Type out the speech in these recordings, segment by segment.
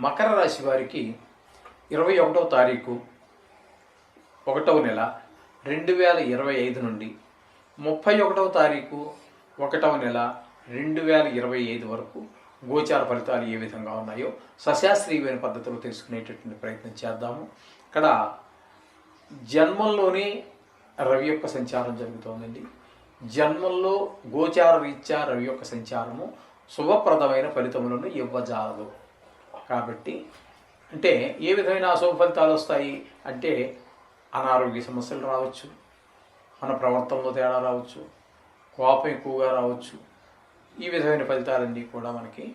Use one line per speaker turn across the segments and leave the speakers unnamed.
మకర రాశి వారికి 21వ తారీఖు 1వ నెల 2025 నుండి 31వ తారీఖు 1వ నెల 2025 వరకు గోచార ఫలితాలు ఏ విధంగా ఉన్నాయో సశాస్త్రీయమైన పద్ధతిలో తెలుసుకునేటటువంటి ప్రయత్నం చేద్దాము. ఇక్కడ జన్మంలోనే రవి యొక్క సంచారం జరుగుతోందండి. జన్మంలో గోచార రీత్యా రవి యొక్క సంచారము శుభప్రదమైన ఫలితములను ఇవ్వజాలదు. కాబట్టి అంటే ఏ విధమైన అశుభ ఫలితాలు వస్తాయి అంటే అనారోగ్య సమస్యలు రావచ్చు, మన ప్రవర్తనలో తేడా రావచ్చు, కోపం ఎక్కువగా రావచ్చు. ఈ విధమైన ఫలితాలన్నీ కూడా మనకి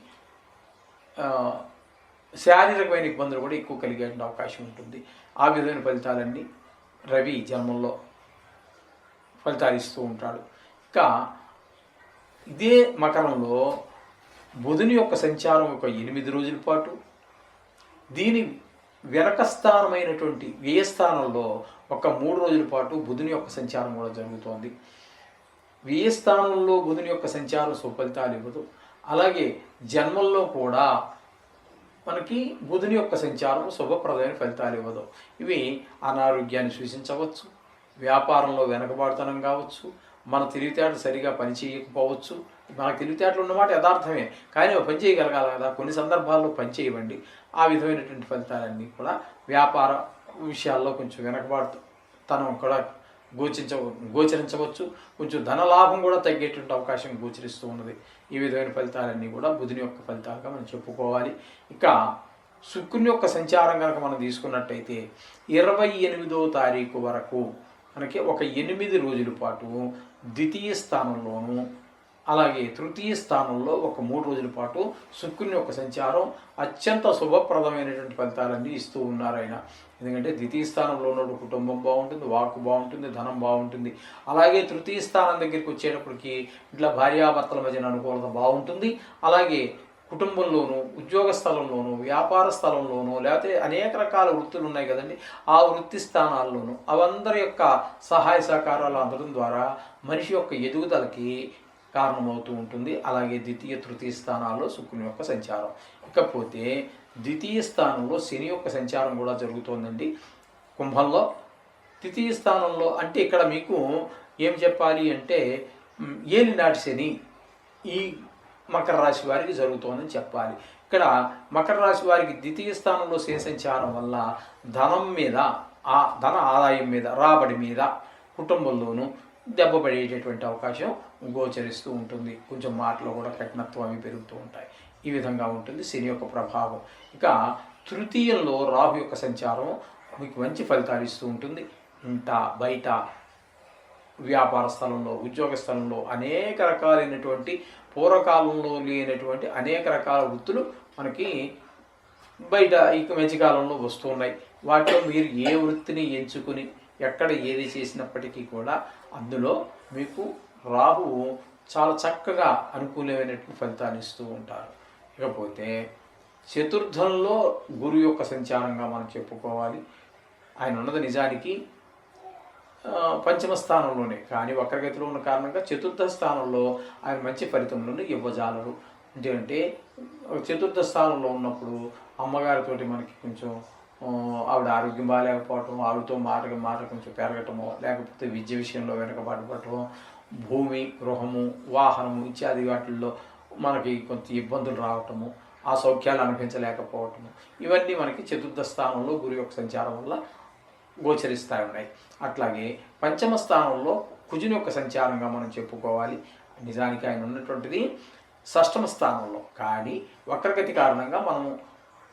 శారీరకమైన ఇబ్బందులు కూడా ఎక్కువ కలిగే అవకాశం ఉంటుంది. ఆ విధమైన ఫలితాలన్నీ రవి జన్మంలో ఫలితాలు ఇస్తూ ఉంటాడు. ఇంకా ఇదే మకరంలో బుధుని యొక్క సంచారం ఒక 8 రోజుల పాటు, దీని వెనక స్థానమైనటువంటి వ్యయస్థానంలో ఒక 3 రోజుల పాటు బుధుని యొక్క సంచారం కూడా జరుగుతోంది. వ్యయస్థానంలో బుధుని యొక్క సంచారం సుఫలితాలు ఇవ్వదు. అలాగే జన్మల్లో కూడా మనకి బుధుని యొక్క సంచారం శుభప్రదమైన ఫలితాలు ఇవ్వదు. ఇవి అనారోగ్యాన్ని సూచించవచ్చు, వ్యాపారంలో వెనకబాటుతనం కావచ్చు, మన తెలివితేటలు సరిగా పనిచేయకపోవచ్చు. మనకు తెలివితేటలు ఉన్నమాట యథార్థమే, కానీ పని చేయగలగాలి కదా, కొన్ని సందర్భాల్లో పని చేయవండి. ఆ విధమైనటువంటి ఫలితాలన్నీ కూడా వ్యాపార విషయాల్లో కొంచెం వెనకబాటుతనం కూడా గోచరించవచ్చు. కొంచెం ధనలాభం కూడా తగ్గేటువంటి అవకాశం గోచరిస్తూ ఉన్నది. ఈ విధమైన ఫలితాలన్నీ కూడా బుధుని యొక్క ఫలితాలుగా మనం చెప్పుకోవాలి. ఇక శుక్రుని యొక్క సంచారం కనుక మనం తీసుకున్నట్టయితే 28వ తారీఖు వరకు మనకి ఒక 8 రోజుల పాటు ద్వితీయ స్థానంలోను, అలాగే తృతీయ స్థానంలో ఒక 3 రోజుల పాటు శుక్రుని యొక్క సంచారం అత్యంత శుభప్రదమైనటువంటి ఫలితాలన్నీ ఇస్తూ ఉన్నారు ఆయన. ఎందుకంటే ద్వితీయ స్థానంలో ఉన్న కుటుంబం బాగుంటుంది, వాక్కు బాగుంటుంది, ధనం బాగుంటుంది. అలాగే తృతీయ స్థానం దగ్గరికి వచ్చేటప్పటికి ఇట్లా భార్యాభర్తల మధ్యన అనుకూలత బాగుంటుంది. అలాగే కుటుంబంలోనూ, ఉద్యోగ స్థలంలోనూ, వ్యాపార స్థలంలోనూ, లేకపోతే అనేక రకాల వృత్తులు ఉన్నాయి కదండి, ఆ వృత్తి స్థానాల్లోనూ అవందరి యొక్క సహాయ సహకారాలు అందడం ద్వారా మనిషి యొక్క ఎదుగుదలకి కారణమవుతూ ఉంటుంది. అలాగే ద్వితీయ తృతీయ స్థానాల్లో శుక్రుని యొక్క సంచారం. ఇకపోతే ద్వితీయ స్థానంలో శని యొక్క సంచారం కూడా జరుగుతోందండి కుంభంలో. ద్వితీయ స్థానంలో అంటే ఇక్కడ మీకు ఏం చెప్పాలి అంటే ఏలినాటి శని ఈ మకర రాశి వారికి జరుగుతోందని చెప్పాలి. ఇక్కడ మకర రాశి వారికి ద్వితీయ స్థానంలో శని సంచారం వల్ల ధనం మీద, ఆ ధన ఆదాయం మీద, రాబడి మీద, కుటుంబంలోనూ దెబ్బపడేటటువంటి అవకాశం గోచరిస్తూ ఉంటుంది. కొంచెం మాటలో కూడా కఠినత్వం అవి పెరుగుతూ ఉంటాయి. ఈ విధంగా ఉంటుంది శని యొక్క ప్రభావం. ఇక తృతీయంలో రాహు యొక్క సంచారం మీకు మంచి ఫలితాలు ఇస్తూ ఉంటుంది. ఇంట బయట వ్యాపార స్థలంలో, ఉద్యోగ స్థలంలో అనేక రకాలైనటువంటి పూర్వకాలంలో లేనటువంటి అనేక రకాల వృత్తులు మనకి బయట ఈ మధ్యకాలంలో వస్తూ ఉన్నాయి. వాటిలో మీరు ఏ వృత్తిని ఎంచుకుని ఎక్కడ ఏది చేసినప్పటికీ కూడా అందులో మీకు రాహువు చాలా చక్కగా అనుకూలమైనటువంటి ఫలితాలు ఇస్తూ ఉంటారు. ఇకపోతే చతుర్థంలో గురువు యొక్క సంచారంగా మనం చెప్పుకోవాలి. ఆయన ఉన్నది నిజానికి పంచమ స్థానంలోనే, కానీ వక్రగతిలో ఉన్న కారణంగా చతుర్థ స్థానంలో ఆయన మంచి ఫలితములను ఇవ్వజాలరు. అంటే చతుర్థ స్థానంలో ఉన్నప్పుడు అమ్మగారితోటి మనకి కొంచెం ఆవిడ ఆరోగ్యం బాగాలేకపోవటం, ఆవిడతో మాట కొంచెం పెరగటమో, లేకపోతే విద్య విషయంలో వెనకబాటుపడటమో, భూమి, గృహము, వాహనము ఇత్యాది వాటిల్లో మనకి కొంత ఇబ్బందులు రావటము, ఆ సౌఖ్యాలు అనిపించలేకపోవటము, ఇవన్నీ మనకి చతుర్థ స్థానంలో గురు యొక్క సంచారం వల్ల గోచరిస్తూ ఉన్నాయి. అట్లాగే పంచమ స్థానంలో కుజుని యొక్క సంచారంగా మనం చెప్పుకోవాలి. నిజానికి ఆయన ఉన్నటువంటిది షష్టమ స్థానంలో, కానీ వక్రగతి కారణంగా మనము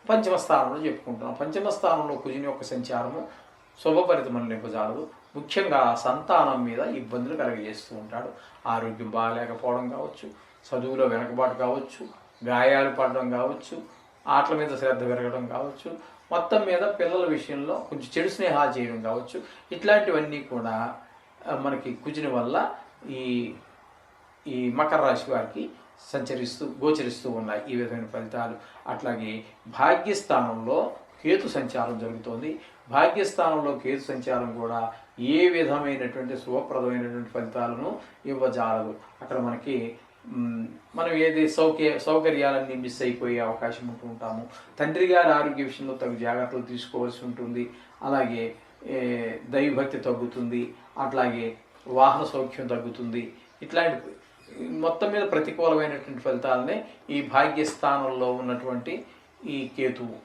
పంచమ స్థానంలో చెప్పుకుంటున్నాం. పంచమ స్థానంలో కుజుని యొక్క సంచారము శుభఫలితములను నింపజాలదు. ముఖ్యంగా సంతానం మీద ఇబ్బందులు కలగజేస్తూ ఉంటాడు. ఆరోగ్యం బాగాలేకపోవడం కావచ్చు, చదువులో వెనకబాటు కావచ్చు, గాయాలు పడడం కావచ్చు, ఆటల మీద శ్రద్ధ పెరగడం కావచ్చు, మొత్తం మీద పిల్లల విషయంలో కొంచెం చెడు స్నేహాలు చేయడం కావచ్చు. ఇట్లాంటివన్నీ కూడా మనకి కుజుని వల్ల ఈ మకర రాశి వారికి గోచరిస్తూ ఉన్నాయి ఈ విధమైన ఫలితాలు. అట్లాగే భాగ్యస్థానంలో కేతు సంచారం జరుగుతోంది. భాగ్యస్థానంలో కేతు సంచారం కూడా ఏ విధమైనటువంటి శుభప్రదమైనటువంటి ఫలితాలను ఇవ్వజాలదు. అక్కడ మనకి మనం ఏది సౌకర్యాలన్నీ మిస్ అయిపోయే అవకాశం ఉంటూ ఉంటాము. తండ్రి గారి ఆరోగ్య విషయంలో తగు జాగ్రత్తలు తీసుకోవాల్సి ఉంటుంది. అలాగే దైవభక్తి తగ్గుతుంది, అట్లాగే వాహన సౌఖ్యం తగ్గుతుంది. ఇట్లాంటి మొత్తం మీద ప్రతికూలమైనటువంటి ఫలితాలనే ఈ భాగ్యస్థానంలో ఉన్నటువంటి ఈ కేతువు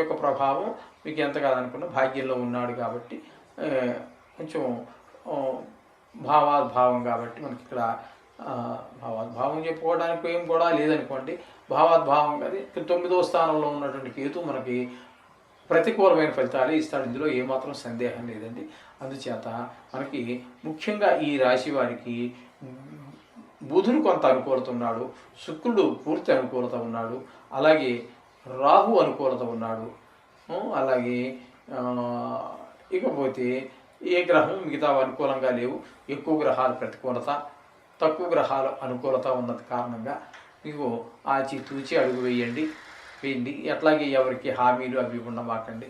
యొక్క ప్రభావం మీకు ఎంత కాదనుకున్నా భాగ్యంలో ఉన్నాడు కాబట్టి కొంచెం భావాద్భావం కాబట్టి మనకి ఇక్కడ భావాద్భావం చెప్పుకోవడానికి ఏం కూడా లేదనుకోండి. భావాద్భావం కాదు, 9వ స్థానంలో ఉన్నటువంటి కేతు మనకి ప్రతికూలమైన ఫలితాలు ఇస్తాడు. ఇందులో ఏమాత్రం సందేహం లేదండి. అందుచేత మనకి ముఖ్యంగా ఈ రాశి వారికి బుధుడు కొంత అనుకూలత ఉన్నాడు, శుక్రుడు పూర్తి అనుకూలత ఉన్నాడు, అలాగే రాహు అనుకూలత ఉన్నాడు. అలాగే ఇకపోతే ఏ గ్రహం మిగతా అనుకూలంగా లేవు. ఎక్కువ గ్రహాలు ప్రతికూలత, తక్కువ గ్రహాలు అనుకూలత ఉన్నది కారణంగా మీకు ఆచితూచి అడుగు వేయండి. అట్లాగే ఎవరికి హామీలు అవి ఉండమాకండి.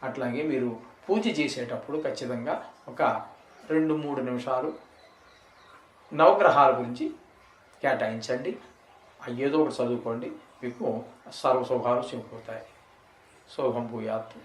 అట్లాగే మీరు పూజ చేసేటప్పుడు ఖచ్చితంగా ఒక 2-3 నిమిషాలు నవగ్రహాల గురించి కేటాయించండి. ఏదో ఒకటి చదువుకోండి, మీకు సర్వశుభాలు చేకూరుతాయి. శుభం భూయాత్.